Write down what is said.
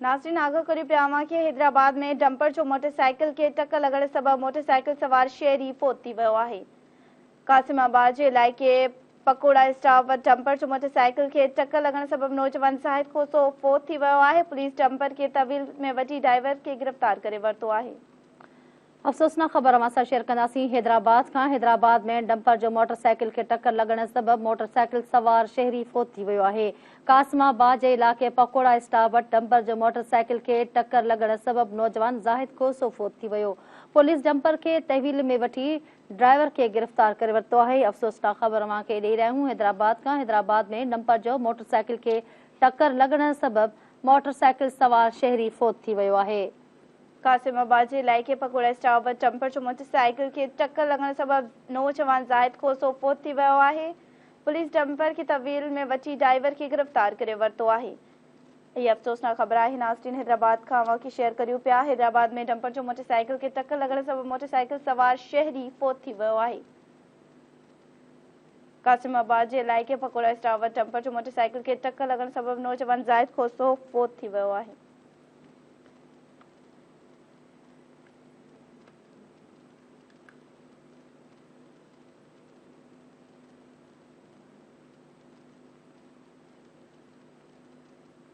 नाज़रीन आगाह करियो पिया कि हैदराबाद में डंपर जो मोटरसाइकिल के टक्कर लगण सबब मोटरसाइकिल सवार शहरी फोत थी वियो आहे। कासिमाबाद जे इलाइक़े पकोड़ा स्टॉप वटि डंपर जो मोटरसाइकिल के टक्कर लगण सबब नौजवान ज़ाहिद खोसो फोत थी वियो आहे। पुलिस डंपर के तहवील में वठी ड्राइवर के गिरफ्तार करे वरितो आहे। अफ़सोसनाक ख़बर असां शेयर कंदासीं हैदराबाद में डंपर जो मोटरसाइकिल के टक्कर लगण सबब मोटरसाइकिल सवार शहरी फोत थी वियो आहे। कासिमाबाद जे इलाइक़े पकोड़ा स्टॉप वटि डंपर जो मोटरसाइकिल के टक्कर लगण सबब नौजवान ज़ाहिद खोसो फोत थी वियो। पुलिस डंपर के तहवील में वठी ड्राइवर के गिरफ्तार करे वरितो आहे। अफ़सोसनाक ख़बर अवां खे ॾेई रहिया आहियूं हैदराबाद में डंपर जो मोटरसाइकिल के टक्कर लगण सबब मोटरसाइकिल सवार शहरी फोत थी वियो आहे। कासिमाबाद जे इलाइक़े पकोड़ा स्टॉप वटि डंपर जो मोटरसाइकिल के टक्कर लगण सबब नौजवान ज़ाहिद खोसो फोत थी वियो आहे। पुलिस डंपर की तहवील में वठी ड्राइवर के गिरफ्तार करे वरितो आहे। ये अफ़सोसनाक ख़बर आहे। नाज़रीन हैदराबाद खां अवां खे शेयर करियूं पिया। हैदराबाद में डंपर जो मोटरसाइकिल के टक्कर लगण सबब मोटरसाइकिल सवार शहरी फोत थी वियो आहे। कासिमाबाद जे इलाइक़े पकोड़ा स्टॉप वटि डंपर जो मोटरसाइकिल के टक्कर लगण सबब नौजवान ज़ाहिद खोसो फोत थी वियो आहे।